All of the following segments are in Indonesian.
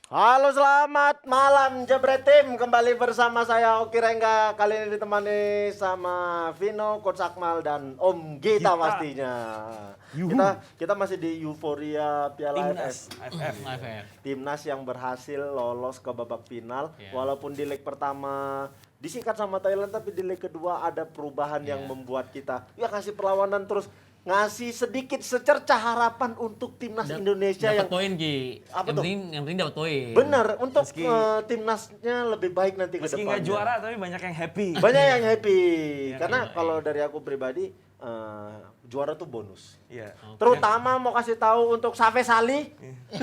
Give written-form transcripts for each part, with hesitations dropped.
Halo, selamat malam Jebret Tim. Kembali bersama saya Oki Rengga. Kali ini ditemani sama Vino, Coach Akmal dan Om Gita pastinya. Kita masih di euforia Piala AFF. Timnas yang berhasil lolos ke babak final. Walaupun di leg pertama disikat sama Thailand, tapi di leg kedua ada perubahan yang membuat kita kasih perlawanan terus, ngasih sedikit secercah harapan untuk timnas Indonesia dapat yang poin Gi. Apa yang penting dapat poin. bener untuk timnasnya lebih baik nanti ke Meski depannya. nggak juara tapi banyak yang happy. Banyak yang happy karena kalau dari aku pribadi juara tuh bonus. Iya. Terutama mau kasih tahu untuk Save Sali,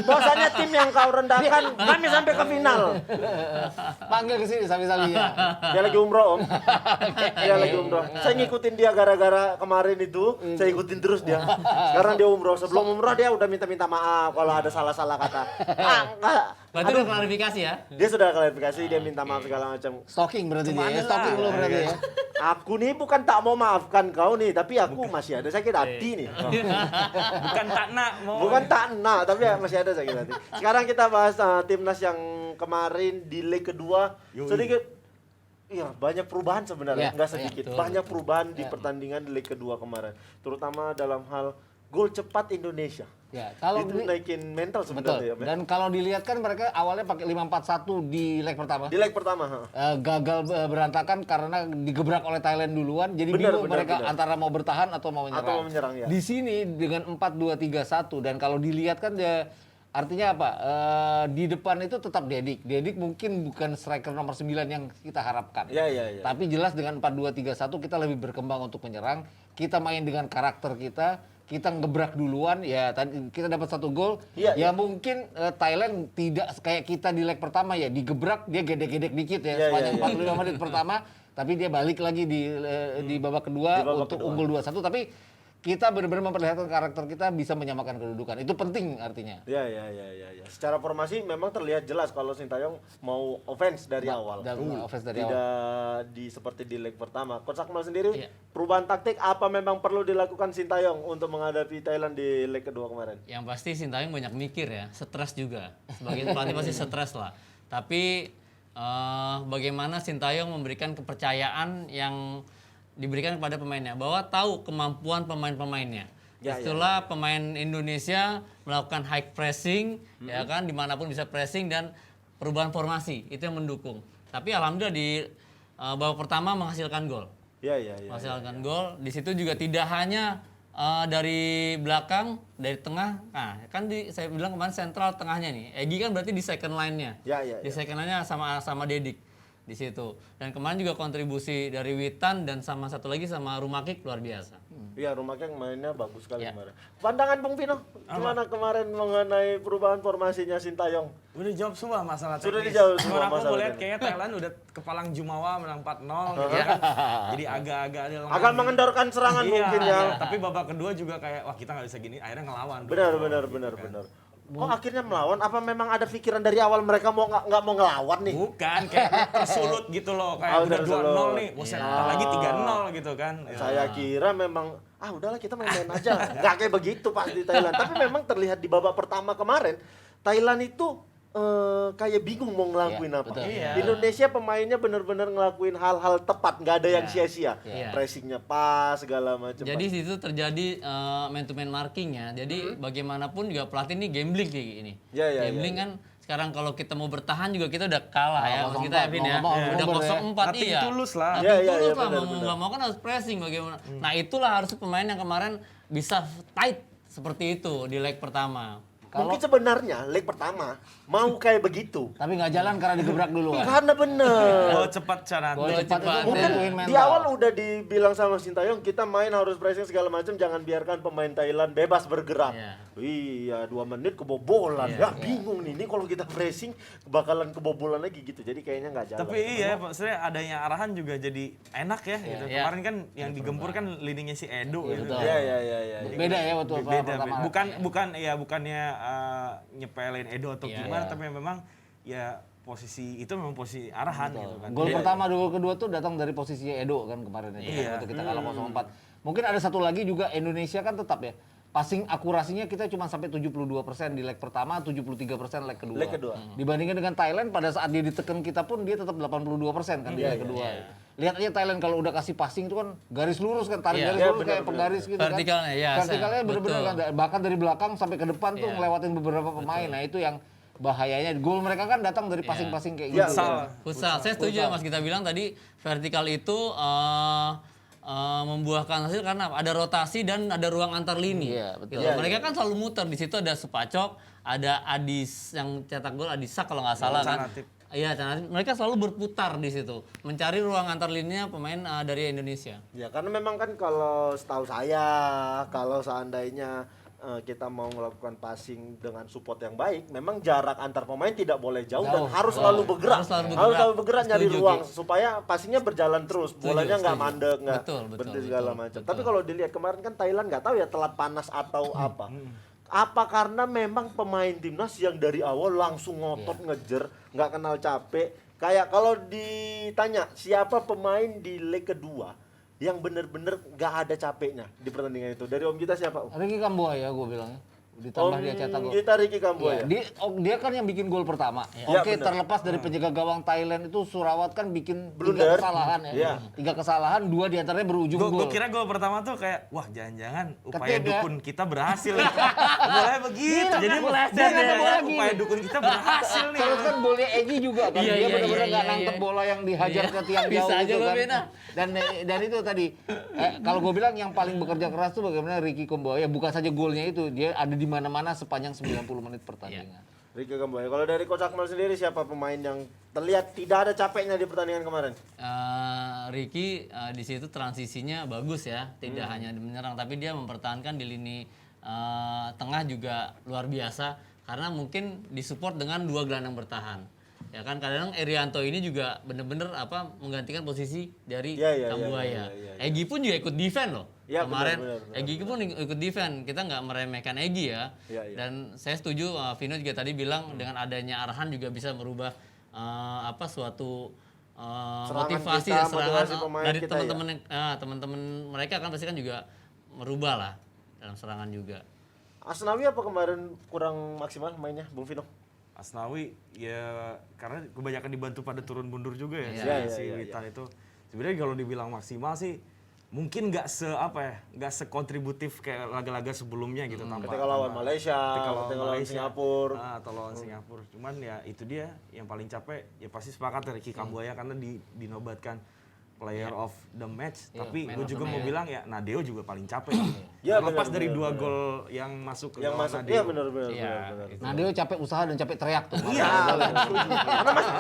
bahwasanya tim yang kau rendahkan kami sampai ke final. Panggil ke sini Sali-Salinya. Dia lagi umroh, Om. Dia lagi umroh. Saya ngikutin dia gara-gara kemarin itu, saya ikutin terus dia. Sekarang dia umroh. Sebelum umroh dia udah minta maaf kalau ada salah-salah kata. Enggak. Berarti udah klarifikasi ya? Dia sudah klarifikasi, dia minta maaf segala macam. Stalking berarti dia. Kemana Stalking lah? lu berarti ya. Aku nih bukan tak mau maafkan kau nih, tapi aku masih ada sakit hati nih. Bukan tak nak mau. Bukan tak nak, tapi masih ada sakit hati. Sekarang kita bahas timnas yang kemarin di leg kedua. Sedikit, banyak perubahan sebenarnya, Ya, nggak sedikit. betul. Banyak perubahan di pertandingan di leg kedua kemarin. Terutama dalam hal gol cepat Indonesia. Ya, kalau Itu naikin mental betul. sebenarnya. Ya, Dan kalau dilihat kan mereka awalnya pakai 5-4-1 di leg pertama. di leg pertama. Gagal berantakan karena digebrak oleh Thailand duluan. Jadi Benar, bingung benar, mereka benar. antara mau bertahan atau mau menyerang. Atau mau menyerang, ya. Di sini dengan 4-2-3-1 dan kalau dilihat kan dia artinya apa? Di depan itu tetap Dedik. Dedik mungkin bukan striker nomor 9 yang kita harapkan. Ya. Tapi jelas dengan 4-2-3-1 kita lebih berkembang untuk menyerang. Kita main dengan karakter kita ngebrak duluan ya, tadi kita dapat 1 gol. Iya. Mungkin Thailand tidak kayak kita di leg pertama ya, digebrak dia gedek-gedek dikit ya Iya, sepanjang iya. 45 menit pertama, tapi dia balik lagi di babak kedua Di babak untuk kedua. unggul 2-1, tapi kita benar-benar memperlihatkan karakter kita bisa menyamakan kedudukan. Itu penting artinya. Ya. Secara formasi memang terlihat jelas kalau Sintayong mau offense dari awal. Dan offense dari awal. Tidak seperti di leg pertama. Coach Akmal sendiri, Iya. perubahan taktik apa memang perlu dilakukan Sintayong untuk menghadapi Thailand di leg kedua kemarin? Yang pasti Sintayong banyak mikir ya, stres juga. Sebagai pelatih pasti stres lah. Tapi bagaimana Sintayong memberikan kepercayaan yang diberikan kepada pemainnya, bahwa tahu kemampuan pemain-pemainnya. Itulah pemain Indonesia melakukan high pressing, ya kan, dimanapun bisa pressing dan perubahan formasi itu yang mendukung. Tapi alhamdulillah di babak pertama menghasilkan gol. Ya. Menghasilkan gol. Di situ juga tidak hanya dari belakang, dari tengah. Nah, kan saya bilang kemarin sentral tengahnya nih. Egy kan berarti di second line-nya. Ya. Di second line-nya sama Dedik di situ. Dan kemarin juga kontribusi dari Witan dan sama satu lagi sama Rumakik luar biasa. Iya, rumahnya mainnya bagus sekali Ya. kemarin. Pandangan Bung Vino, gimana kemarin mengenai perubahan formasinya Sintayong? Udah jawab semua masalah Sudah teknis. dijawab semua Cuman aku masalah ngeliat teknis. kayaknya Thailand udah kepalang Jumawa menang 4-0 gitu kan. Jadi agak-agak ada lemah. Akan mengendorkan serangan Iya, mungkin ya. tapi babak kedua juga kayak wah kita nggak bisa gini, akhirnya ngelawan. Benar. Kok akhirnya melawan? Apa memang ada pikiran dari awal mereka mau nggak mau ngelawan nih? Bukan, kayak tersulut gitu loh, kayak Oh, udah tersulut. 2-0 nih, bosan lagi 3-0 gitu kan. Ya. Saya kira memang udahlah kita main-main aja. Nggak kayak begitu pasti Thailand. Tapi memang terlihat di babak pertama kemarin Thailand itu kayak bingung mau ngelakuin Iya, apa. betul. Iya. Indonesia pemainnya benar-benar ngelakuin hal-hal tepat, nggak ada yang sia-sia. Iya. Pressingnya pas segala macam. Jadi di situ terjadi man to man marking ya. Jadi bagaimanapun juga pelatih ini gambling kayak gini. Ya, Gambling kan sekarang kalau kita mau bertahan juga kita udah kalah ya. Maksud kita 0-4, Evin ya. mau Udah ngomong ya. 0-4 Nothing iya. tulus lah. Nothing Iya, tulus lah. benar, Mau benar. nggak mau kan harus pressing bagaimana. Nah itulah harusnya pemain yang kemarin bisa tight seperti itu di leg pertama. Mungkin sebenarnya leg pertama mau kayak begitu. Tapi nggak jalan karena digebrak duluan. Karena bener. Gol cepat cara. Gol cepat itu Mungkin nentuin mental. di awal udah dibilang sama Sintayong kita main harus pressing segala macam, jangan biarkan pemain Thailand bebas bergerak. Iya. Iya, 2 menit kebobolan. Ya bingung nih, ini kalau kita pressing bakalan kebobolan lagi gitu. Jadi kayaknya nggak jalan. Tapi iya, maksudnya adanya arahan juga jadi enak ya gitu. Iya. Kemarin kan yang digempur kan lininya si Edo gitu. betul. Iya. Beda ya waktu Beda. pertama. Bukannya nyepelin Edo atau Iya. gimana, tapi memang ya posisi itu memang posisi arahan gitu kan. Gol pertama, gol kedua tuh datang dari posisi Edo kan kemarin itu. Iya. Waktu kita kalah 0-4. Mungkin ada satu lagi juga Indonesia kan tetap ya. passing akurasinya kita cuma sampai 72% di leg pertama, 73% leg kedua. Leg kedua. Dibandingkan dengan Thailand pada saat dia ditekan kita pun dia tetap 82% kan di leg kedua. Lihat aja Thailand kalau udah kasih passing itu kan garis lurus kan, tarik garis lurus kayak penggaris gitu kan. Vertikalnya, ya, Vertikalnya bener-bener betul. kan, bahkan dari belakang sampai ke depan tuh ngelewatin beberapa pemain. Nah itu yang bahayanya. Gol mereka kan datang dari passing-passing kayak gitu. Futsal, saya setuju ya Mas kita bilang tadi vertikal itu membuahkan hasil karena ada rotasi dan ada ruang antar lini. Iya, betul. Gitu. Mereka kan selalu muter di situ, ada Supacok, ada Adis yang cetak gol, Adisak kalau nggak salah kan. Canatip. Iya, Canatip. Mereka selalu berputar di situ, mencari ruang antar lininya pemain dari Indonesia. Ya karena memang kan kalau setahu saya kalau seandainya kita mau melakukan passing dengan support yang baik, memang jarak antar pemain tidak boleh jauh dan harus selalu bergerak. Harus selalu bergerak. Nyari Setuju, ruang Ki. supaya passingnya berjalan terus, bolanya nggak setuju. mandek, nggak Betul, berhenti segala betul, macam. betul. Tapi kalau dilihat kemarin kan Thailand nggak tahu ya telat panas atau apa. Apa karena memang pemain timnas yang dari awal langsung ngotot ngejer, nggak kenal capek. Kayak kalau ditanya siapa pemain di leg kedua yang bener-bener nggak ada capeknya di pertandingan itu, dari Om Gita siapa? Ricky Kambuaya gue bilangnya. Ditambah dia cetak gol. Gita Ricky Kambuaya. Iya, dia kan yang bikin gol pertama. Iya, Oke, benar. terlepas dari penjaga gawang Thailand itu Surawat kan bikin 3 Blunder. kesalahan ya. Iya. 3 kesalahan, 2 diantaranya berujung Gue gol. kira gol pertama tuh kayak, wah jangan-jangan upaya Ketip ya. dukun kita berhasil. Boleh begitu. Dia Jadi meleset dia ya, nggak bola upaya gini. dukun kita berhasil nih. Terus kan golnya Egy juga kan, Iya, dia iya, benar-benar iya, nggak iya, nangkep iya. bola yang dihajar Iya. ke tiang Bisa jauh aja gitu lo, kan. Bena. Dan itu tadi, kalau gue bilang yang paling bekerja keras tuh bagaimana Ricky Kambuaya, bukan saja golnya itu, dia ada di mana-mana sepanjang 90 menit pertandingan. Ricky Kambuaya. Kalau dari Coach Akmal sendiri siapa pemain yang terlihat tidak ada capeknya di pertandingan kemarin? Ricky di situ transisinya bagus ya, tidak hanya menyerang tapi dia mempertahankan di lini tengah juga luar biasa karena mungkin disupport dengan 2 gelandang bertahan. Ya kan kadang Erianto ini juga bener-bener menggantikan posisi dari Iya, Kambuaya. iya. Egy pun juga ikut defend loh. Iya, Kemarin benar. Egy pun ikut defend. Kita nggak meremehkan Egy ya. Iya, iya. Dan saya setuju Vino juga tadi bilang dengan adanya arahan juga bisa merubah suatu Serangan motivasi kita, dan serangan motivasi pemain dari kita, teman-teman mereka kan pasti kan juga merubah lah dalam serangan juga. Asnawi apa kemarin kurang maksimal mainnya, Bung Vino? Asnawi ya karena kebanyakan dibantu pada turun mundur juga ya, Iya, si iya, Witan itu. Sebenarnya kalau dibilang maksimal sih mungkin nggak sekontributif kayak laga-laga sebelumnya gitu Ketika lawan Malaysia, ketika lawan Singapura. atau lawan Singapura. Cuman ya itu dia yang paling capek ya pasti sepakat Ricky Kambuaya karena dinobatkan player of the match. Tapi gue juga mau bilang ya Nadeo juga paling capek. Ya, Lepas benar, dari benar, 2 gol yang masuk ke Yang gawang masuk, Nadeo. iya benar. Nah dia capek usaha dan capek teriak tuh. Iya.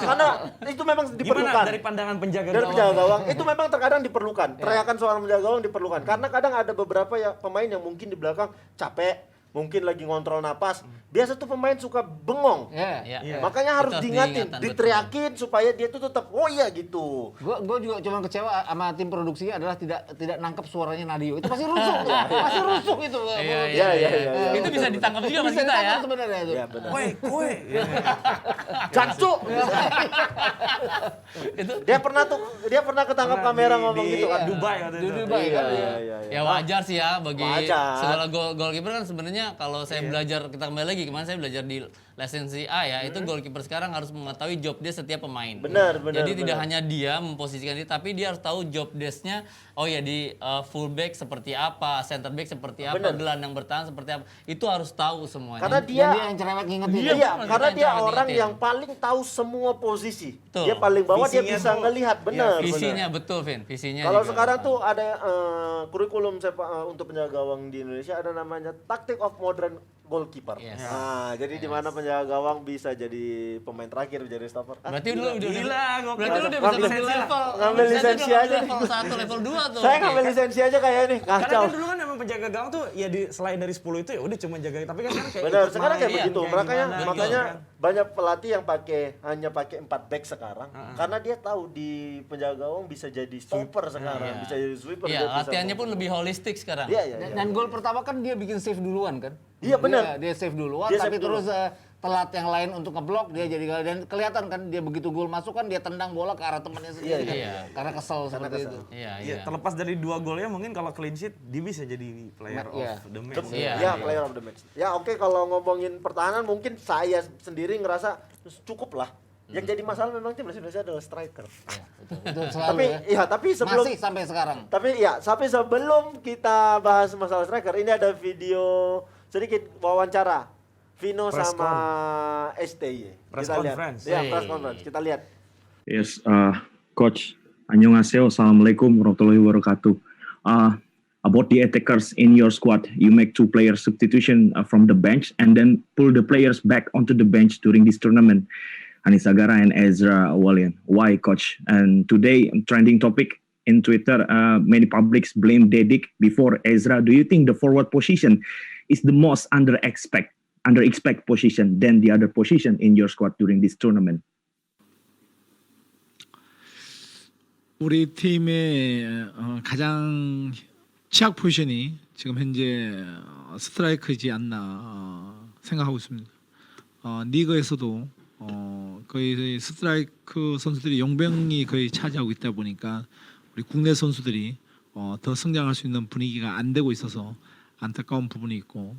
Karena itu memang diperlukan. Gimana dari pandangan penjaga Dari gawang? penjaga gawang itu memang terkadang diperlukan. Teriakan seorang penjaga gawang diperlukan. Karena kadang ada beberapa ya pemain yang mungkin di belakang capek, mungkin lagi ngontrol napas. Biasa tuh pemain suka bengong. Iya. Ya. Makanya harus Itu diingatin, diingatan, diteriakin supaya dia tuh tetap oh iya gitu. Gue juga cuma kecewa sama tim produksinya adalah tidak nangkep suaranya Nadio. Itu pasti rusuh tuh. Pasti rusuh itu. Iya. Itu bisa ditangkap juga Mas Bisa kita ya. ditangkap sebenarnya itu. Iya benar. Kue. Jancu. Dia pernah ketangkap kamera ngomong gitu kan. Dubai waktu itu. Di Dubai kan. Iya. Ya wajar sih ya bagi Wajar. segala goalkeeper kan sebenarnya kalau saya belajar kita kembali lagi kemarin saya belajar di lisensi A ya itu goalkeeper sekarang harus mengetahui job desk setiap pemain. Benar. Jadi tidak hanya dia memposisikan diri tapi dia harus tahu job desk-nya oh ya di fullback seperti apa, center back seperti apa, gelandang bertahan seperti apa. Itu harus tahu semuanya. Karena Dan dia dia yang cerewet ngingetin. Iya, Iya, benar, karena kita dia jangan orang ingetin. yang paling tahu semua posisi. Betul. Dia paling bawah, dia Visinya bisa tuh- ngelihat, benar. visinya betul Vin, visinya Kalau juga. sekarang tuh ada kurikulum untuk penjaga gawang di Indonesia ada namanya Tactic of Modern Goalkeeper. Yes. Nah, jadi di mana penjaga gawang bisa jadi pemain terakhir jadi stopper. Berarti lu udah Gila, gokil. berarti lu udah bisa Ngambil ngambil lisensi level. Ngambil lisensi aja nih. Level 1, level 2 tuh. Saya Oke. ngambil lisensi aja kayak ini, Karena kacau. kan dulu kan emang penjaga gawang tuh ya selain dari 10 itu ya udah cuma jaga tapi kan kayak Benar, ikut sekarang kayak main, begitu. kayak Makanya gimana, makanya gitu kan. banyak pelatih yang hanya pakai 4 back sekarang karena dia tahu di penjaga gawang bisa jadi stopper sekarang, bisa jadi sweeper. Iya, dia bisa- latihannya pun lebih holistik sekarang. Iya. Dan gol pertama kan dia bikin save duluan kan? Iya, benar. Dia save duluan Dia tapi save terus telat yang lain untuk ngeblok dia jadi dan kelihatan kan dia begitu gol masuk kan dia tendang bola ke arah temannya sendiri kan. iya. Karena kesel seperti itu. Iya, Iya, terlepas dari 2 golnya mungkin kalau clean sheet dia bisa jadi player Iya. of the match. Iya. Ya, player of the match. Ya oke, kalau ngomongin pertahanan mungkin saya sendiri ngerasa cukup lah. Yang jadi masalah memang tim Indonesia adalah striker. Iya, itu selalu Tapi ya. tapi sebelum Masih sampai sekarang. Tapi sebelum kita bahas masalah striker, ini ada video sedikit wawancara Vino Press sama STY. Press Kita lihat. conference. Ya, press conference. Kita lihat. Yes, Coach. Annyeonghaseyo. Assalamualaikum warahmatullahi wabarakatuh. About the attackers in your squad, you make 2 player substitution from the bench and then pull the players back onto the bench during this tournament. Anis Agara and Ezra Walian. Why, Coach? And today, trending topic in Twitter, many publics blame Dedik before Ezra. Do you think the forward position is the most under expect position than the other position in your squad during this tournament? 우리 팀의 가장 취약 포지션이 지금 현재 스트라이크이지 않나 생각하고 있습니다. 리그에서도 거의 스트라이크 선수들이 용병이 거의 차지하고 있다 보니까 우리 국내 선수들이 더 성장할 수 있는 분위기가 안 되고 있어서 안타까운 부분이 있고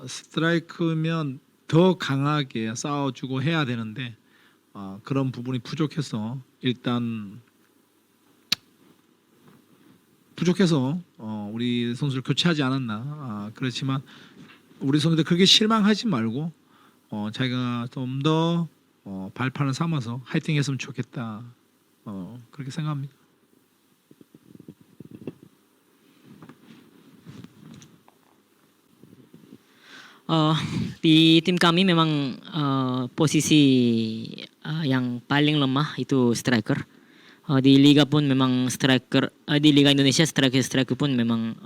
스트라이크면 더 강하게 싸워주고 해야 되는데 그런 부분이 부족해서 일단 우리 선수를 교체하지 않았나. 그렇지만 우리 선수들 그렇게 실망하지 말고 자기가 좀 더 발판을 삼아서 화이팅했으면 좋겠다. 그렇게 생각합니다. Di tim kami memang posisi yang paling lemah itu striker. Di liga pun memang striker, di liga Indonesia striker pun memang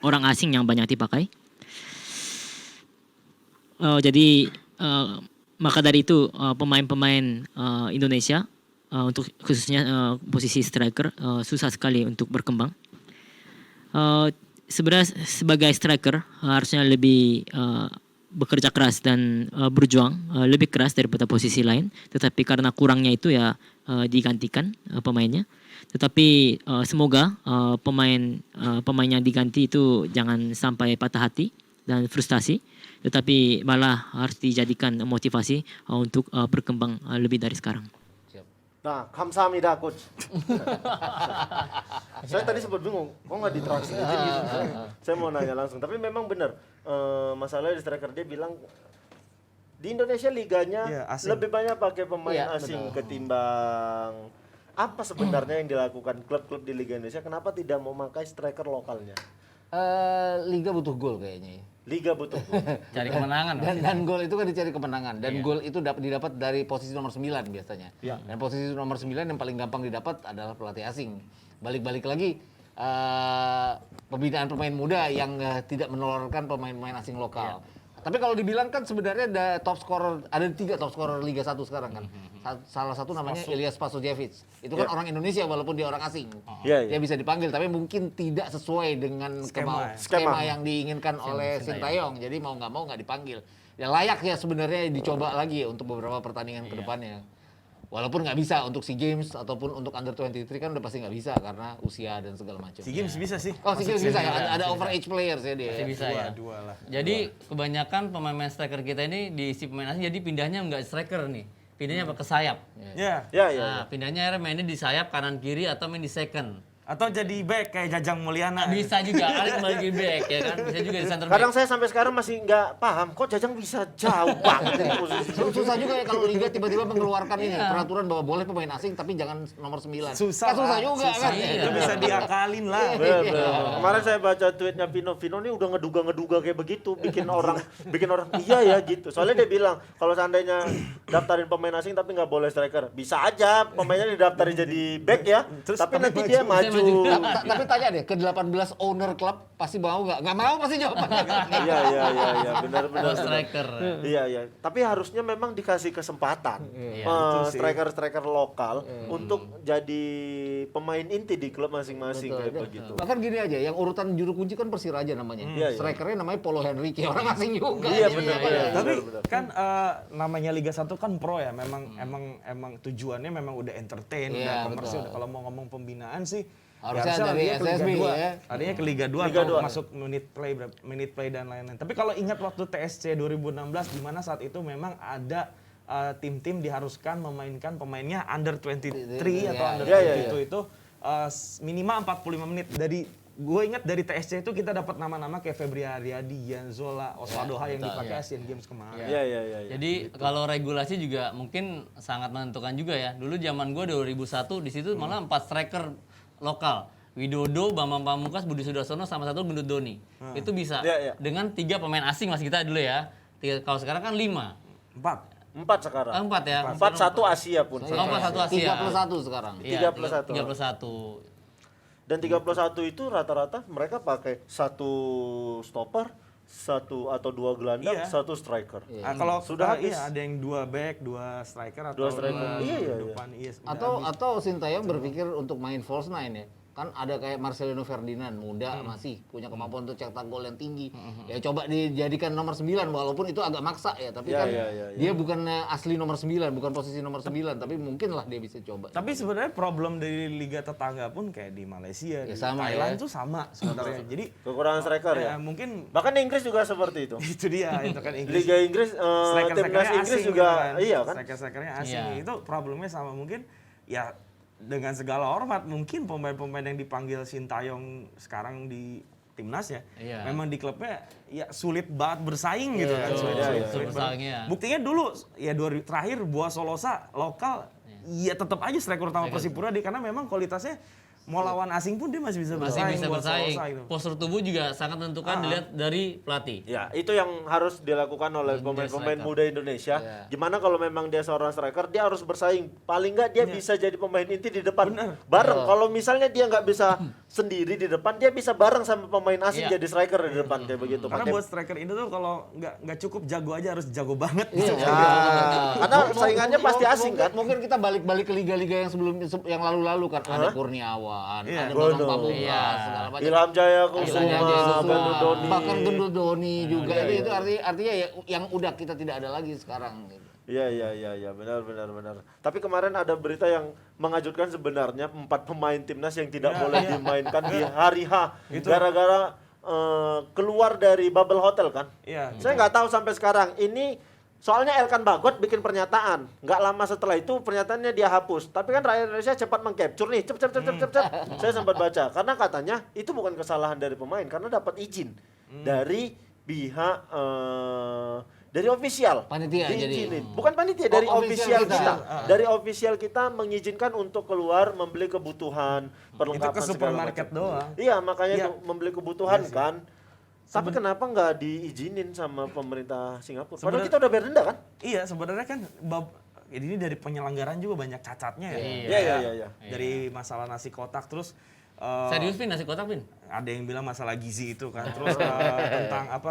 orang asing yang banyak dipakai. Jadi maka dari itu pemain-pemain Indonesia untuk khususnya posisi striker susah sekali untuk berkembang. Sebenarnya sebagai striker harusnya lebih bekerja keras dan berjuang lebih keras daripada posisi lain. Tetapi karena kurangnya itu ya digantikan pemainnya. Tetapi semoga pemain yang diganti itu jangan sampai patah hati dan frustasi. Tetapi malah harus dijadikan motivasi untuk berkembang lebih dari sekarang. Nah, 감사합니다, coach. Saya tadi sempat bingung, kok nggak ditranslate gitu. Saya mau nanya langsung, tapi memang benar. Masalahnya di striker dia bilang di Indonesia liganya Iya, asing. lebih banyak pakai pemain Iya, asing ketimbang apa sebenarnya yang dilakukan klub-klub di Liga Indonesia? Kenapa tidak mau memakai striker lokalnya? Liga butuh gol kayaknya. Liga butuh gol. Cari kemenangan. Dan gol itu kan dicari kemenangan dan gol itu didapat dari posisi nomor 9 biasanya. Dan posisi nomor 9 yang paling gampang didapat adalah pelatih asing. Balik-balik lagi pembinaan pemain muda yang tidak menularkan pemain-pemain asing lokal. Tapi kalau dibilang kan sebenarnya ada ada 3 top scorer Liga 1 sekarang kan. Salah satu namanya Ilyas Spasojevic. Itu kan orang Indonesia walaupun dia orang asing. Iya, iya. Dia bisa dipanggil tapi mungkin tidak sesuai dengan skema yang diinginkan oleh Sintayong. Jadi mau nggak dipanggil. Ya layak ya sebenarnya dicoba lagi untuk beberapa pertandingan ke depannya. Walaupun nggak bisa untuk SEA Games ataupun untuk Under 23 kan udah pasti nggak bisa karena usia dan segala macam. SEA Games bisa sih. Oh, SEA Games bisa ya. Ada overage players ya dia. Masih bisa ya. Dua lah. Jadi kebanyakan pemain striker kita ini diisi pemain asing, jadi pindahnya nggak striker nih. Pindahnya ke sayap. Ya. Ya, ya. Nah, pindahnya akhirnya mainnya di sayap kanan kiri atau main di second. Atau jadi back kayak Jajang Mulyana. Bisa juga, ada kembali di back ya kan. Bisa juga di center back. Kadang saya sampai sekarang masih nggak paham, kok Jajang bisa jauh banget dari posisi. Susah juga ya kalau liga tiba-tiba mengeluarkan ini peraturan bahwa boleh pemain asing tapi jangan nomor 9. Susah. Kan susah lah. juga kan. Itu bisa diakalin lah. Bener. Kemarin saya baca tweetnya Vino ini udah ngeduga kayak begitu, bikin orang iya ya gitu. Soalnya dia bilang kalau seandainya daftarin pemain asing tapi nggak boleh striker, bisa aja pemainnya didaftarin jadi back ya, Terus tapi nanti maju. dia maju Tapi tanya deh, ke 18 owner klub pasti mau nggak? Nggak mau pasti jawabannya. Iya, benar. striker. Iya. Tapi harusnya memang dikasih kesempatan striker-striker lokal untuk jadi pemain inti di klub masing-masing kayak begitu. Bahkan gini aja, yang urutan juru kunci kan Persiraja namanya. Strikernya namanya Polo Henrique, orang asing juga. Iya benar. Tapi kan namanya Liga 1 kan pro ya, emang tujuannya memang udah entertain, udah komersil. Kalau mau ngomong pembinaan sih harusnya dari dia ke Liga SSB 2. ya. Tadinya ke Liga 2 Liga atau 2. masuk minute play dan lain-lain. Tapi kalau ingat waktu TSC 2016 di mana saat itu memang ada tim-tim diharuskan memainkan pemainnya under 23 atau under 22 itu minimal 45 menit. Gue ingat dari TSC itu kita dapat nama-nama kayak Febri Haryadi, Gian Zola, Osvaldo yang dipakai Asian Games kemarin. Iya. Jadi kalau regulasi juga mungkin sangat menentukan juga ya. Dulu zaman gue 2001 di situ malah 4 striker lokal. Widodo, Bambang Pamungkas, Budi Sudarsono sama satu Gendut Doni. Itu bisa dengan 3 pemain asing Mas kita dulu ya. Kalau sekarang kan 5. 4 sekarang. 4 ya. 4 1 Asia pun. 4 1 Asia. 3+1 sekarang. Iya, 3+1. 3+1. Dan 31 itu rata-rata mereka pakai 1 stopper, 1 atau 2 gelandang, 1 striker. kalau Sudah sudah habis. ada yang 2 back, 2 striker atau 2 striker. Iya. depan. Atau Sintayong berpikir untuk main false nine ya. Kan ada kayak Marcelino Ferdinand, muda masih punya kemampuan untuk cetak gol yang tinggi. Ya coba dijadikan nomor 9 walaupun itu agak maksa ya, tapi dia bukan asli nomor 9, bukan posisi nomor 9, tapi mungkin lah dia bisa coba. Tapi sebenarnya problem dari liga tetangga pun kayak di Malaysia, di sama Thailand tuh sama sebenarnya. Jadi Kekurangan striker ya. mungkin Bahkan Inggris juga seperti itu. itu dia, itu kan Inggris. Liga Inggris, timnas Inggris juga iya kan. Striker-strikernya asing. Iya. Itu problemnya sama mungkin ya dengan segala hormat mungkin pemain-pemain yang dipanggil Sintayong sekarang di timnas ya, memang di klubnya ya sulit banget bersaing gitu kan. Sulit bersaing, banget. ya. Buktinya dulu ya terakhir Boa Solosa lokal ya tetap aja striker utama Persipura karena memang kualitasnya mau lawan asing pun dia masih bisa Masih bersaing. bisa Boa bersaing. Solosa gitu. Postur tubuh juga sangat menentukan dilihat dari pelatih. Ya, itu yang harus dilakukan oleh pemain-pemain muda Indonesia. Gimana kalau memang dia seorang striker, dia harus bersaing. Paling nggak dia bisa jadi pemain inti di depan. Bareng. Kalau misalnya dia nggak bisa sendiri di depan, dia bisa bareng sama pemain asing jadi striker di depan kayak begitu. Karena buat striker Indo tuh kalau nggak cukup jago aja harus jago banget. Karena saingannya pasti asing kan. Mungkin kita balik ke liga-liga yang yang lalu-lalu kan ada Kurniawan, ada Bambang Pamungkas, segala macam. Ilham Jaya Kusuma, Gendut Doni. bahkan Gendut Doni juga itu artinya ya yang udah kita tidak ada lagi sekarang gitu. Iya, benar. Tapi kemarin ada berita yang mengejutkan sebenarnya 4 pemain timnas yang tidak boleh dimainkan di hari H gara-gara keluar dari bubble hotel kan. Iya. Saya nggak tahu sampai sekarang ini. Soalnya Elkan Bagot bikin pernyataan, nggak lama setelah itu pernyataannya dia hapus. Tapi kan rakyat Indonesia cepat mengcapture nih, cep. Saya sempat baca, karena katanya itu bukan kesalahan dari pemain, karena dapat izin dari pihak dari ofisial. Panitia Diizinin. Bukan panitia, dari ofisial kita. Dari ofisial kita mengizinkan untuk keluar membeli kebutuhan, perlengkapan Itu ke supermarket doang. Iya, makanya membeli kebutuhan kan. Tapi kenapa nggak diizinin sama pemerintah Singapura? Padahal kita udah bayar denda kan? Iya, sebenarnya kan ini dari penyelenggaraan juga banyak cacatnya ya. Iya. Dari masalah nasi kotak terus Serius Pin, nasi kotak Pin? ada yang bilang masalah gizi itu kan. Terus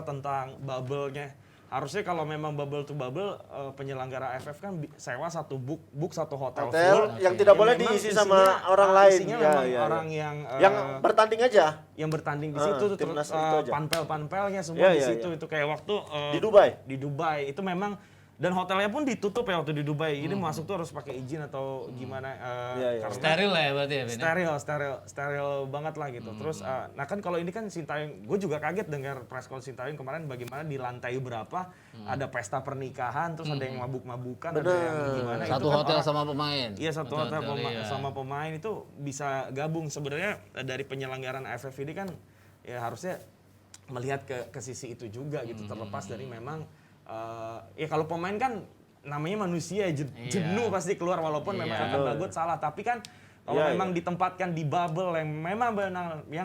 tentang bubble-nya. Harusnya kalau memang bubble to bubble penyelenggara AFF kan sewa satu book satu hotel full yang tidak boleh memang diisi sama orang lain. Isinya Ya, memang ya. orang yang bertanding aja yang bertanding di situ terus timnas itu aja. panpel-panpelnya semua Ya, di ya, situ itu kayak waktu di Dubai. Di Dubai itu memang dan hotelnya pun ditutup ya waktu di Dubai. Jadi masuk tuh harus pakai izin atau gimana karena Steril lah ya berarti ya Pin? steril banget lah gitu. Terus nah kan kalau ini kan Sintayong, gue juga kaget dengar press conference Sintayong kemarin bagaimana di lantai berapa ada pesta pernikahan, terus ada yang mabuk-mabukan, ada yang gimana. Satu itu kan hotel sama pemain. Iya satu hotel sama pemain itu bisa gabung. Sebenarnya dari penyelenggaraan AFF ini kan ya harusnya melihat ke sisi itu juga gitu, terlepas dari memang ya kalau pemain kan namanya manusia jenuh pasti keluar walaupun memang akan bagut salah, tapi kan Kalau Iya, memang ditempatkan di bubble yang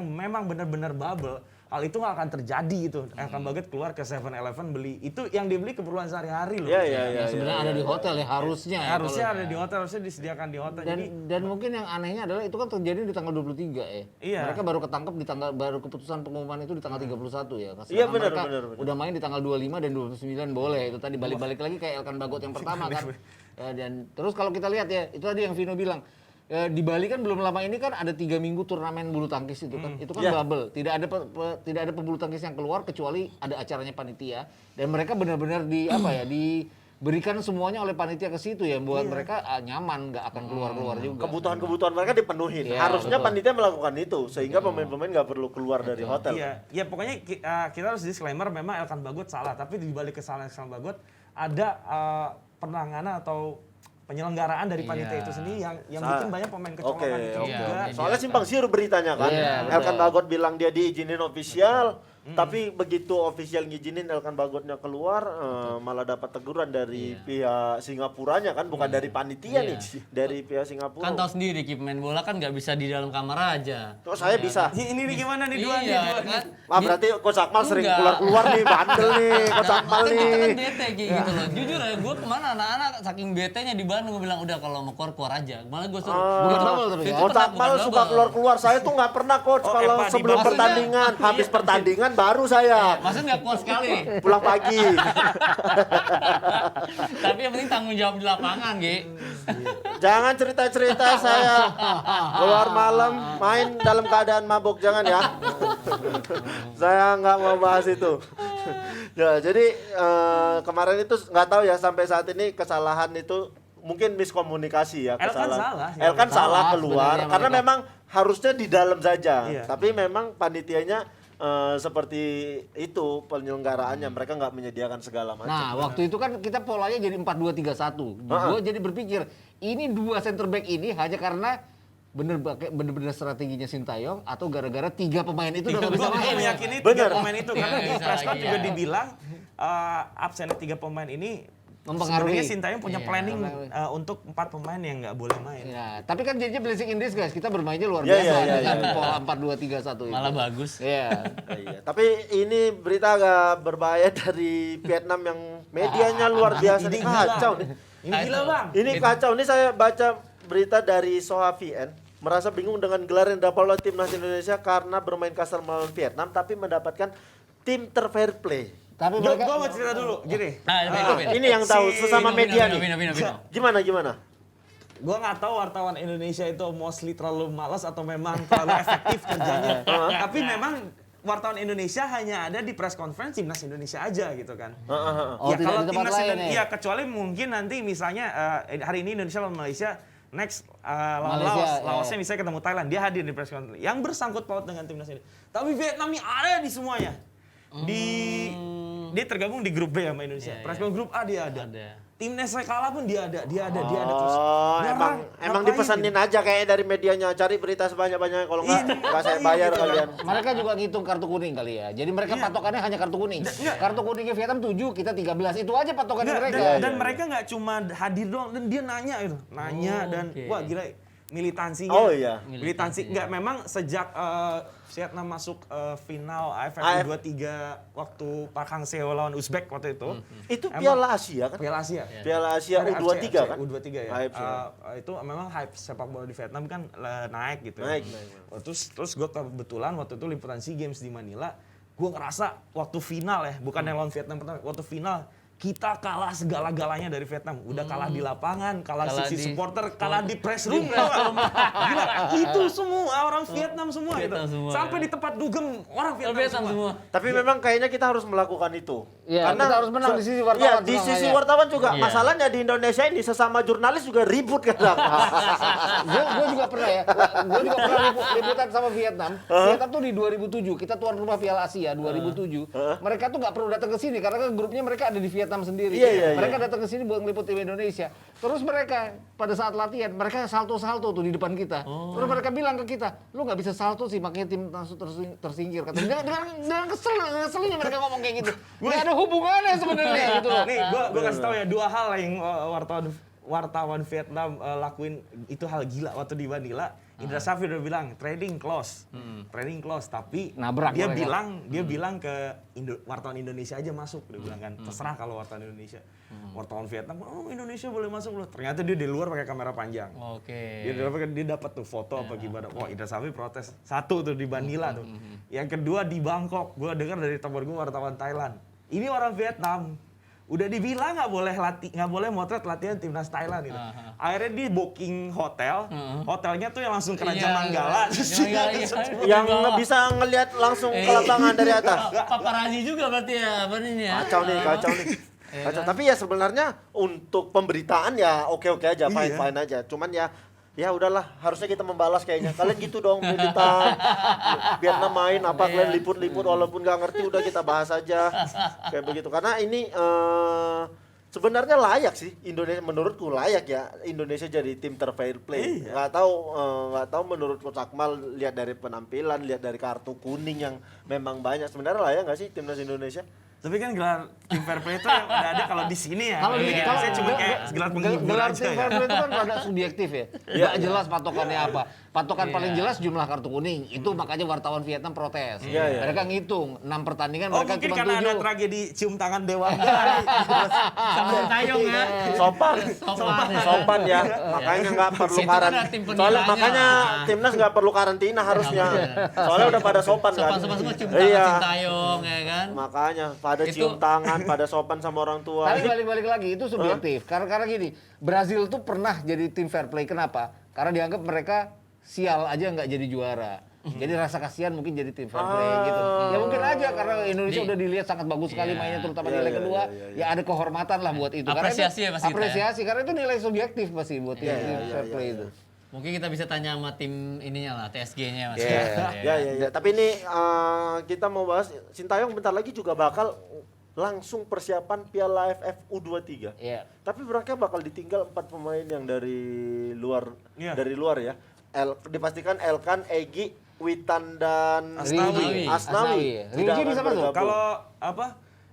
memang benar-benar bubble, hal itu nggak akan terjadi itu. Elkan Bagot keluar ke 7-Eleven beli itu yang dibeli keperluan sehari-hari loh. Iya. Sebenarnya ada di hotel ya harusnya. ya, Harusnya kalau- ada di hotel, harusnya disediakan di hotel. Dan Jadi dan mungkin yang anehnya adalah itu kan terjadi di tanggal 23 ya. Iya. Mereka baru ketangkep baru keputusan pengumuman itu di tanggal 31 ya. Sedangkan Iya, benar, mereka benar. udah main di tanggal 25 dan 29 boleh. Itu tadi balik-balik lagi kayak Elkan Bagot yang pertama kan. Dan terus kalau kita lihat ya, itu tadi yang Vino bilang. Di Bali kan belum lama ini kan ada 3 minggu turnamen bulu tangkis itu kan. Itu kan Iya. bubble. Tidak ada pebulu tangkis yang keluar kecuali ada acaranya panitia dan mereka benar-benar diberikan semuanya oleh panitia ke situ ya buat mereka nyaman, nggak akan keluar-keluar juga. Kebutuhan-kebutuhan mereka dipenuhin. Iya, Harusnya betul. panitia melakukan itu sehingga pemain-pemain nggak perlu keluar dari hotel. iya, ya pokoknya kita harus disclaimer memang Elkan Bagot salah, tapi di balik kesalahan Elkan Bagot ada penanganan atau penyelenggaraan dari panitia itu sendiri yang bikin banyak pemain kecolongan Oke, itu oke. juga. Soalnya simpang siur beritanya kan. Iya, betul. Elkan Bagot bilang dia diizinin official, tapi begitu official ngizinin Elkan Bagotnya keluar, malah dapat teguran dari pihak Singapuranya kan, bukan dari panitia nih, dari pihak Singapura. Kan tahu sendiri Ki, pemain bola kan nggak bisa di dalam kamar aja. Terus saya bisa. Ini nih gimana nih dua nih? Iya dua nih. kan. Wah berarti Coach Akmal sering Enggak. keluar-keluar nih, bandel nih Coach Akmal Kan kita kan nih. bete Ki, gitu loh. Jujur ya, gue kemana anak-anak saking betenya di Bandung gue bilang udah kalau mau keluar aja. Malah gue suruh. Bukan bubble tapi ya. Coach Akmal suka keluar-keluar, saya tuh nggak pernah coach Oh, kalau Epa di sebelum bawah. pertandingan, habis pertandingan baru saya Maksudnya nggak keluar sekali. pulang pagi. Tapi yang penting tanggung jawab di lapangan, Ki. Jangan cerita-cerita saya keluar malam main dalam keadaan mabuk, jangan ya. Saya nggak mau bahas itu. Ya, jadi kemarin itu nggak tahu ya sampai saat ini kesalahan itu mungkin miskomunikasi ya, Elkan kesalahan. salah. Elkan salah keluar sebenarnya karena mereka. memang harusnya di dalam saja. Iya. Tapi memang panitianya seperti itu penyelenggaraannya, mereka nggak menyediakan segala macam. Nah, waktu itu kan kita polanya jadi 4-2-3-1. Gue jadi berpikir, ini dua center back ini hanya karena bener-bener strateginya Sintayong atau gara-gara 3 pemain itu udah nggak bisa Gue main. meyakini Bener. 3 pemain itu karena Iya, di bisa press lagi, juga ya. dibilang absennya 3 pemain ini Mempengaruhi. sebenarnya Sintayong punya Iya, planning mempengaruhi. untuk 4 pemain yang nggak boleh main. Ya, tapi kan jadinya blessing in disguise. Kita bermainnya luar Iya, biasa iya, dengan iya. pola 4-2-3-1 itu. Malah bagus. Iya. Iya, tapi ini berita agak berbahaya dari Vietnam yang medianya luar biasa nih, kacau nih. Ini gila bang. Ini kacau. Ini saya baca berita dari Soha VN, merasa bingung dengan gelar yang didapat oleh timnas Indonesia karena bermain kasar melawan Vietnam tapi mendapatkan tim terfair play. Tapi Gue mereka mau cerita dulu, gini. Nah, Ini yang tahu sesama media nih. Vino. Gimana? Gue nggak tahu wartawan Indonesia itu mostly terlalu malas atau memang terlalu efektif kerjanya. Tapi memang wartawan Indonesia hanya ada di press conference timnas Indonesia aja gitu kan. Oh, Ya tidak kalau di tempat timnas lain Indonesia, ya? ya kecuali mungkin nanti misalnya hari ini Indonesia lawan Malaysia, next lawan Malaysia, Laosnya ya. misalnya ketemu Thailand, dia hadir di press conference. Yang bersangkut paut dengan timnas ini. Tapi Vietnam ini ada di semuanya. Dia tergabung di grup B sama Indonesia. Press conference grup A dia ada. Timnas saya kalah pun dia ada terus. Oh, Nyerang, emang ngapain dipesanin aja kayak dari medianya, cari berita sebanyak-banyaknya, kalau nggak saya bayar gitu. kalian. Mereka juga ngitung kartu kuning kali ya. Jadi mereka patokannya hanya kartu kuning. Kartu kuningnya Vietnam 7, kita 13. Itu aja patokannya Nggak, mereka. dan mereka nggak cuma hadir doang, dan dia nanya gitu, dan wah gila militansinya. Oh, iya. Militansi nggak, memang sejak Vietnam masuk final AFF U23 waktu Park Hang-seo lawan Uzbek waktu itu. Itu Emang- Piala Asia kan? Piala Asia. Piala Asia Dari U23 AFC, kan? U23 ya. AFC. Itu memang hype sepak bola di Vietnam kan naik gitu. Naik. Terus gue kebetulan waktu itu liputan SEA Games di Manila, gue ngerasa waktu final ya, bukan yang lawan Vietnam pertama, waktu final kita kalah segala-galanya dari Vietnam. Udah kalah di lapangan, kalah Kalah sisi di- supporter, kalah di press room. Gila, itu semua orang Vietnam semua Vietnam itu. semua, Sampai ya. di tempat dugem orang Vietnam, Vietnam semua. Tapi memang kayaknya kita harus melakukan itu. Iya, kita harus menang di sisi wartawan Iya, di juga sisi makanya. wartawan juga. Iya. Masalahnya di Indonesia ini sesama jurnalis juga ribut kadang. Gue juga pernah ya. Gue juga pernah liputan sama Vietnam. Vietnam tuh di 2007, kita tuan rumah Piala Asia 2007. Mereka tuh nggak perlu datang ke sini karena kan grupnya mereka ada di Vietnam sendiri. Iya, iya, mereka iya. datang ke sini buat ngeliput tim Indonesia. Terus mereka pada saat latihan mereka salto-salto tuh di depan kita. Terus mereka bilang ke kita, lu nggak bisa salto sih, makanya tim langsung tersingkir. Kata dengan keselnya mereka ngomong kayak gitu. Nggak ada hubungannya sebenarnya gitu loh. Nih, gue kasih tahu ya 2 hal yang wartawan wartawan Vietnam lakuin itu hal gila waktu di Manila. Indra Safri udah bilang trading close, tapi Nabrak dia mereka. bilang ke wartawan Indonesia aja masuk, dia bilang kan terserah kalau wartawan Indonesia, wartawan Vietnam, oh Indonesia boleh masuk loh, ternyata dia di luar pakai kamera panjang, Oke. dia dapat tuh foto apa gimana, wah Indra Safri protes, satu tuh di Manila tuh, yang kedua di Bangkok, gue dengar dari teman gue wartawan Thailand, ini orang Vietnam. Udah dibilang nggak boleh motret latihan timnas Thailand gitu. Akhirnya dia booking hotel, hotelnya tuh yang langsung ke Raja Iya, Manggala. Terus Manggala, dia- iya. Yang bisa ngelihat langsung ke lapangan dari atas. Paparazi juga berarti ya, apa ini ya? Kacau nih. Kacau. Tapi ya sebenarnya untuk pemberitaan ya oke-oke aja, fine aja. Cuman ya udahlah, harusnya kita membalas kayaknya. Kalian gitu dong, militan. Vietnam main apa kalian liput-liput walaupun nggak ngerti udah kita bahas aja. Kayak begitu. Karena ini sebenarnya layak sih Indonesia, menurutku layak ya Indonesia jadi tim terfair play. Nggak tahu menurut Coach Akmal, lihat dari penampilan, lihat dari kartu kuning yang memang banyak. Sebenarnya layak nggak sih timnas Indonesia? Tapi kan gelar tim fair play itu yang udah ada kalau di sini ya. Kalau Saya cuma kayak gelar penghibur gelar aja tim ya. fair play itu kan rada subjektif ya. Nggak jelas patokannya apa. Patokan paling jelas jumlah kartu kuning. Itu makanya wartawan Vietnam protes. Iya. Mereka ngitung 6 pertandingan Oh mereka mungkin cuma karena ada 7. tragedi cium tangan Dewa. Sama Tayong ya. Sopan ya, makanya nggak perlu Itu kan ada karantina. tim Soalnya penilainya. makanya timnas nggak perlu karantina harusnya. Soalnya udah pada sopan kan. Sopan semua cium tangan Iya. Sintayong ya kan. Makanya pada Itu- cium tangan, pada sopan sama orang tua. Tapi balik-balik lagi itu subjektif. Karena gini, Brazil tuh pernah jadi tim fair play. Kenapa? Karena dianggap mereka sial aja nggak jadi juara. Jadi rasa kasihan mungkin jadi tim fair play gitu. Ya mungkin aja karena Indonesia udah dilihat sangat bagus sekali mainnya terutama di leg kedua. Ya ada kehormatan lah buat itu. Karena itu Apresiasi ya pasti kita ya. apresiasi karena itu nilai subjektif pasti buat tim fair play itu. Mungkin kita bisa tanya sama tim ininya lah, TSG-nya Mas. Ya. Tapi ini kita mau bahas Sintayong bentar lagi juga bakal langsung persiapan Piala AFF U23. Iya. Tapi mereka bakal ditinggal 4 pemain yang dari luar Iya. ya. Dipastikan Elkan, Egy, Witan dan Asnawi. Asnawi. ya. Tidak Ryuji akan bisa masuk? bergabung. Kalau apa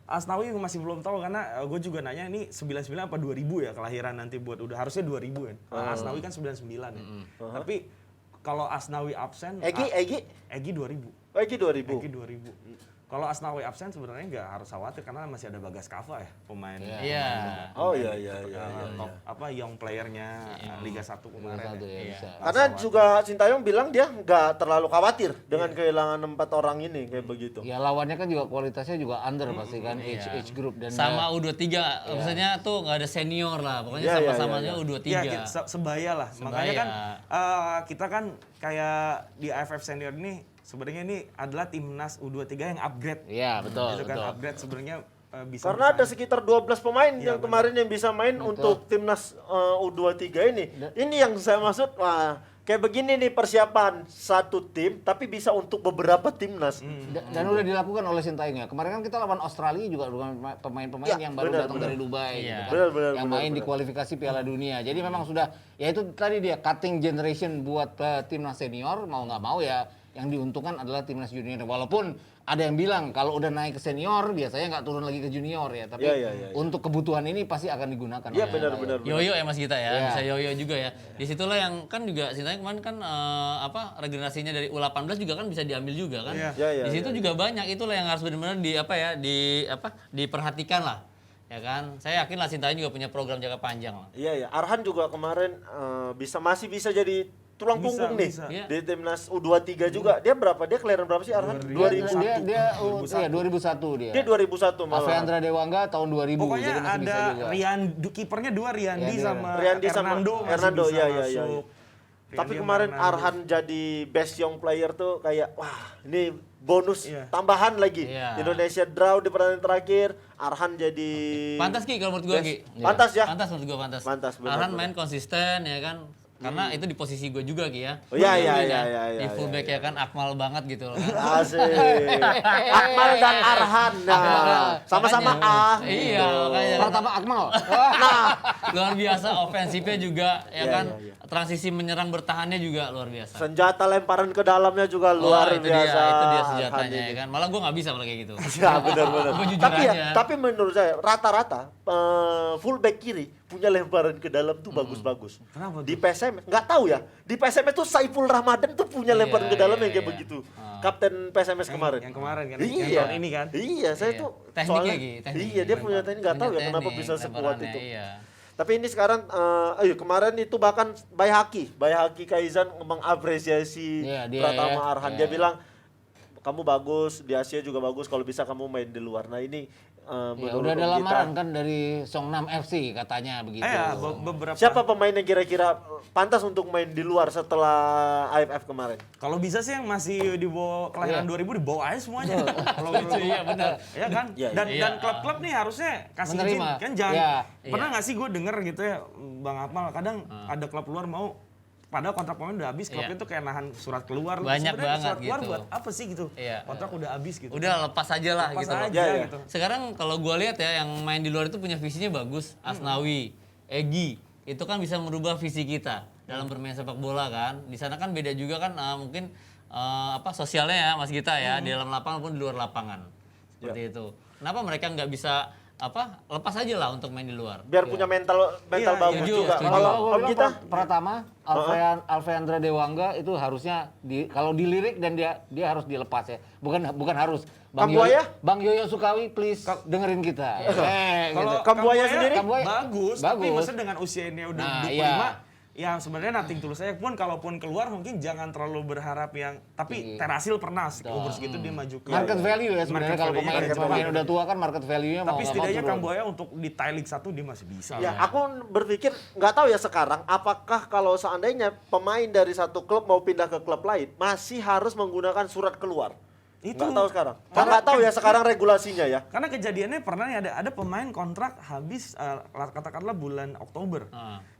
Asnawi masih belum tahu karena gue juga nanya ini 99 apa 2000 ya kelahiran nanti buat udah harusnya 2000 kan. Asnawi kan 99 ya. Tapi kalau Asnawi absen Egy Egy 2000. Egy 2000. Egy 2000. Kalau Asnawi absen sebenarnya nggak harus khawatir karena masih ada Bagas Kava ya pemain. Iya. Oh iya. Top apa young playernya Liga 1 kemarin. Satu ya, ya. bisa. Karena juga Sintayong bilang dia nggak terlalu khawatir dengan kehilangan 4 orang ini kayak begitu. Ya lawannya kan juga kualitasnya juga under pasti kan age group dan Sama U23, maksudnya tuh nggak ada senior lah, pokoknya Iya, sama-samanya U23. Ya, sebaya lah. Makanya kan kita kan kayak di AFF senior ini sebenarnya ini adalah timnas U23 yang upgrade. Iya, betul. Itu kan betul. upgrade sebenarnya bisa Karena ada bersaing. sekitar 12 pemain yang kemarin yang bisa main untuk timnas U23 ini. Ini yang saya maksud, wah kayak begini nih persiapan satu tim tapi bisa untuk beberapa timnas. Dan udah dilakukan oleh Sintayong ya. Kemarin kan kita lawan Australia juga dengan pemain-pemain Ya, yang baru benar, datang benar. dari Dubai Iya. gitu kan. Benar, yang main di kualifikasi Piala Dunia. Jadi memang sudah ya itu tadi dia cutting generation buat timnas senior mau nggak mau ya yang diuntungkan adalah timnas junior. Walaupun ada yang bilang kalau udah naik ke senior biasanya nggak turun lagi ke junior ya. Tapi Ya. untuk kebutuhan ini pasti akan digunakan. Iya oleh benar. Yoyo ya Mas Gita ya, Iya. bisa Yoyo juga ya. Disitulah yang kan juga Sintayong kemarin kan regenerasinya dari U18 juga kan bisa diambil juga kan. Iya, Di situ juga banyak, itulah yang harus benar-benar diperhatikan lah. Ya kan, saya yakin lah Sintayong juga punya program jangka panjang lah. Iya. Arhan juga kemarin masih bisa jadi tulang Bisa, punggung nih bisa. Iya. di timnas U23 juga. Dia berapa? Dia kelahiran berapa sih Arhan? 2001. Dia 2001 dia. Dia 2001 malah. Alfeandra Dewangga tahun 2000 Pokoknya jadi masih bisa ada juga. kipernya dua Riyandi Iya, sama Riyandi sama Hernando masih Hernando, bisa iya. masuk. Tapi Riyandi kemarin sama Hernando. Arhan jadi best young player tuh kayak wah ini bonus Iya. tambahan lagi. Iya. Indonesia draw di pertandingan terakhir, Arhan jadi Pantas Ki kalau menurut gua Ki. Pantas ya. Pantas menurut gua pantas. Pantas, benar, Arhan benar. main konsisten ya kan. Karena itu di posisi gue juga Ki ya. Oh, iya, Gue iya, main iya, ya. iya, Di iya, fullback ya kan Akmal banget gitu loh kan. Asik. Akmal dan Arhan. Nah, sama-sama A. Iya, makanya. Pertama Akmal. Luar biasa ofensifnya juga ya Iya, kan. iya, iya. Transisi menyerang bertahannya juga luar biasa. Senjata lemparan ke dalamnya juga luar itu biasa. Dia, itu dia Arhan senjatanya ini. ya kan. Malah gue nggak bisa kalau kayak gitu. Ya benar-benar. Gua jujur Tapi aja. tapi menurut saya rata-rata fullback kiri punya lemparan ke dalam tuh bagus-bagus. Kenapa Di PSM nggak tahu ya. Di PSM itu Saiful Ramadan tuh punya lemparan ke dalam yang kayak begitu. Kapten PSMS kemarin. Yang kemarin kan, Iya. yang tahun ini kan. Iya, saya tuh Tekniknya, soalnya Gi, teknik. iya dia punya teknik nggak tahu ya Punya kenapa teknik, bisa sekuat lemparannya, itu. Iya. Tapi ini sekarang, kemarin itu bahkan Bayhaki Kaizan mengapresiasi Iya, dia Pratama ya. Arhan. Iya, Dia iya. bilang, kamu bagus, di Asia juga bagus, kalau bisa kamu main di luar. Nah ini Ya, menurut udah ada Om Gita, lamaran kan dari Songnam FC katanya begitu. Ya, beberapa. siapa pemain yang kira-kira pantas untuk main di luar setelah AFF kemarin? Kalau bisa sih yang masih di bawah kelahiran 2000 dibawa aja semuanya. Kalau Iya benar. ya kan? Iya, Dan klub-klub nih harusnya kasih izin Menerima. kan jangan. Iya. Pernah nggak sih gue denger gitu ya Bang Akmal kadang ada klub luar mau padahal kontrak pemain udah habis, klubnya tuh kayak nahan surat keluar. Banyak Sebenarnya banget surat keluar gitu. buat apa sih gitu? Iya. Kontrak udah habis gitu. Udah lepas aja lah Lepas gitu. loh. aja Iya. gitu. Sekarang kalau gue lihat ya yang main di luar itu punya visinya bagus. Asnawi, Egi, itu kan bisa merubah visi kita dalam bermain sepak bola kan. Di sana kan beda juga kan mungkin sosialnya ya Mas Gita ya di dalam lapangan pun di luar lapangan. Seperti itu. Kenapa mereka nggak bisa lepas aja lah untuk main di luar? Biar punya mental Iya, bagus setuju, juga. setuju. Kalau Kalau Om Gita, Pratama, Alfeandra Dewangga itu harusnya kalau dilirik dan dia harus dilepas ya. Bukan harus. Kambuaya? Bang Yoyo Sukawi please dengerin kita. Kalau Kambuaya sendiri? Kambuaya bagus, tapi bagus. maksudnya dengan usianya udah Nah, 25 iya. ya sebenarnya nating tulus saya pun kalaupun keluar mungkin jangan terlalu berharap yang tapi Terasil pernah umur segitu dia maju ke market value ya sebenarnya Market kalau value-nya pemain kan udah tua kan market value-nya mau tapi nggak mau setidaknya turun. Kambuaya untuk di Thai League 1 dia masih bisa ya lah. aku berpikir nggak tahu ya sekarang apakah kalau seandainya pemain dari satu klub mau pindah ke klub lain masih harus menggunakan surat keluar. Itu. Nggak tahu sekarang. Karena Nggak tahu ya sekarang regulasinya ya. Karena kejadiannya pernah nih ada pemain kontrak habis katakanlah bulan Oktober.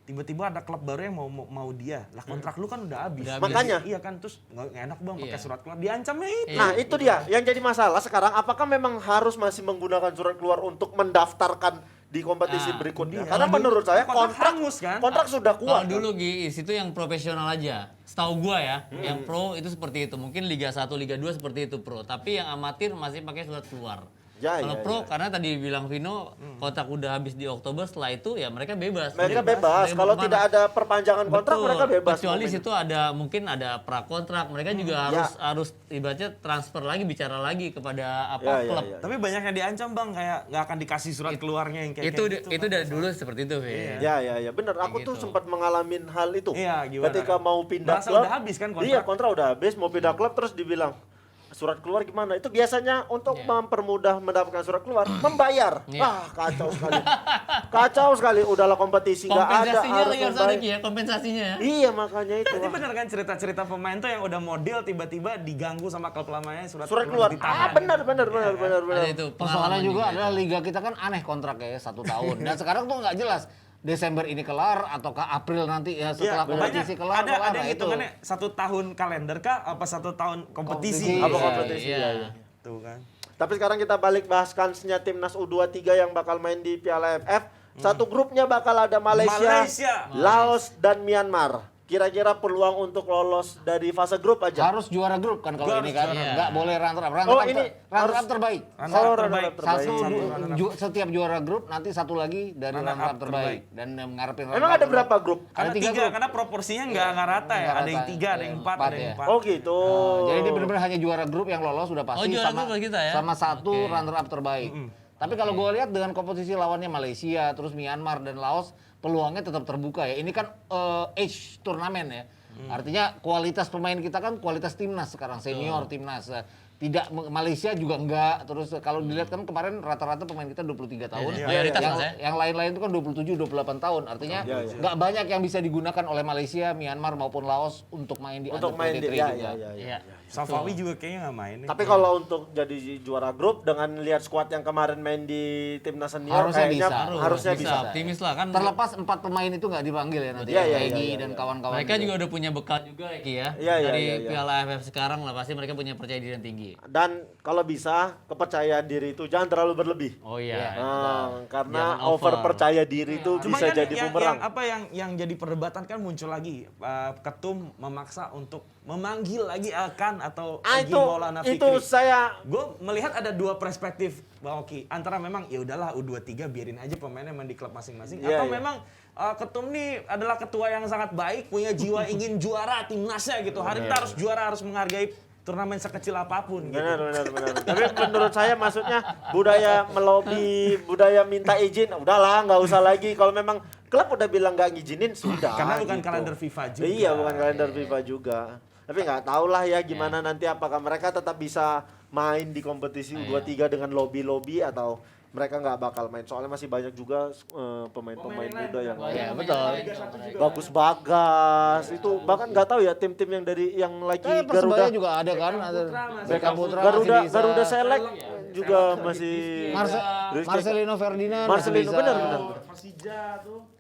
Tiba-tiba ada klub baru yang mau dia. Lah kontrak lu kan udah habis. Udah habis. Makanya. Iya kan terus nggak enak Bang pakai Iya. surat keluar. Diancamnya itu. Nah itu dia yang jadi masalah sekarang apakah memang harus masih menggunakan surat keluar untuk mendaftarkan di kompetisi berikutnya? dia. Karena Kalau menurut saya kontrak hangus kan? kontrak sudah Kalau kuat. dulu Gi, itu yang profesional aja. Setahu gua ya, yang pro itu seperti itu. Mungkin Liga 1, Liga 2 seperti itu pro. Tapi yang amatir masih pakai surat keluar. Ya, Kalau ya, pro, ya. karena tadi bilang Vino, kontrak udah habis di Oktober, setelah itu ya mereka bebas. Mereka bebas. Kalau mau tidak kemana. ada perpanjangan kontrak Betul. mereka bebas. Kecuali mau main. situ mungkin ada prakontrak. Mereka juga harus ibaratnya transfer lagi, bicara lagi kepada Ya, ya, klub. ya. Tapi banyak yang diancam Bang kayak nggak akan dikasih surat keluarnya yang kayak Itu gitu. itu dari dulu seperti itu, Vin. Ya, benar. Aku tuh gitu. sempat mengalami hal itu. Iya, gimana? Ketika mau pindah Merasa klub. udah habis kan kontrak? Iya, kontrak udah habis, mau pindah klub terus dibilang surat keluar gimana? Itu biasanya untuk mempermudah mendapatkan surat keluar, membayar. Iya. Kacau sekali. Kacau sekali. Udahlah kompetisi nggak ada. Kompensasinya harus lagi harus ada membayar. Ki, ya, kompensasinya ya. Iya, makanya itu. Jadi bener kan cerita-cerita pemain tuh yang udah model tiba-tiba diganggu sama klub lamanya surat Keluar. ditahan. Benar. Ada itu Persoalannya pengalaman juga adalah liga kita kan aneh kontraknya ya 1 tahun. Dan sekarang tuh nggak jelas Desember ini kelar ataukah April nanti ya setelah kompetisi kelar. ada kelar. yang Nah, hitungannya 1 tahun kalender kah apa 1 tahun kompetisi? Apa Iya, kompetisi? iya. Iya, iya. Tuh kan. Tapi sekarang kita balik bahas kansnya timnas U23 yang bakal main di Piala AFF. Satu grupnya bakal ada Malaysia, Laos, dan Myanmar. Kira-kira peluang untuk lolos dari fase grup aja. Harus juara grup kan kalau ini kan. juara. Nggak boleh runner up. Oh, ini Runner harus- up terbaik. Runner-up terbaik. terbaik. Setiap juara grup nanti satu lagi dari Runner runner up up terbaik. Dan ngarepin runner Emang up ada terbaik. berapa grup? Karena Ada 3 tiga, grup. karena proporsinya nggak rata ya. Nggak Ada yang rata. 3, ada yang 4, Empat ada yang ya. 4. Oh gitu. Jadi ini benar-benar hanya juara grup yang lolos sudah pasti Oh, juara grup kita ya? sama satu Oke. runner up terbaik. Tapi kalau gue lihat dengan komposisi lawannya Malaysia, terus Myanmar dan Laos, peluangnya tetap terbuka ya. Ini kan age turnamen ya. Artinya kualitas pemain kita kan kualitas timnas sekarang, senior timnas. Tidak Malaysia juga enggak. Terus kalau dilihat kan kemarin rata-rata pemain kita 23 tahun. Iya, mayoritas yang, Mas, ya. yang lain-lain itu kan 27 28 tahun. Artinya nggak banyak yang bisa digunakan oleh Malaysia, Myanmar maupun Laos untuk main di Untuk under main di 23 juga. Iya. Safawi juga kayaknya nggak main nih. Tapi kalau untuk jadi juara grup dengan lihat skuad yang kemarin main di timnas senior Harusnya kayaknya bisa. harusnya bisa. Optimis lah kan. Terlepas 4 pemain itu nggak dipanggil ya nanti. Iya, iya, Egy iya, dan kawan-kawan. Mereka gitu. juga udah punya bekal juga ya Ki ya. Iya, iya, Dari iya, iya. Piala AFF sekarang lah pasti mereka punya percaya diri yang tinggi. Dan kalau bisa kepercayaan diri itu jangan terlalu berlebih. Oh iya. Karena Jangan over over. percaya diri itu Cuma bisa kan jadi yang, bumerang. yang jadi perdebatan kan muncul lagi ketum memaksa untuk memanggil lagi Akan atau Egy itu Maulana itu Fikri. saya Gue melihat ada dua perspektif Bang Oki. Antara memang ya udahlah U23 biarin aja pemainnya main di klub masing-masing, Iya, atau iya. memang Ketum nih adalah ketua yang sangat baik, punya jiwa ingin juara timnasnya gitu. Hari kita harus juara, harus menghargai turnamen sekecil apapun gitu. benar. Tapi menurut saya maksudnya budaya melobi, budaya minta izin, udahlah nggak usah lagi. Kalau memang klub udah bilang nggak ngizinin, sudah. Karena bukan gitu. kalender FIFA juga. Iya, bukan kalender FIFA juga. Tapi nggak tahu lah ya gimana nanti, apakah mereka tetap bisa main di kompetisi U23 dengan lobby-lobby atau mereka nggak bakal main. Soalnya masih banyak juga pemain-pemain muda yang Ya, betul. Bagus Bagas itu, bahkan nggak tahu ya tim-tim yang dari yang lagi Persebaya Garuda juga ada kan, ada Beckham Putra Garuda masih bisa. Garuda Select juga masih Rizky. Marcelino Ferdinand Marcelino, masih bisa. benar.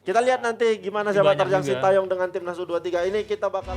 Kita lihat nanti gimana siapa terjang Sintayong dengan timnas U23 ini, kita bakal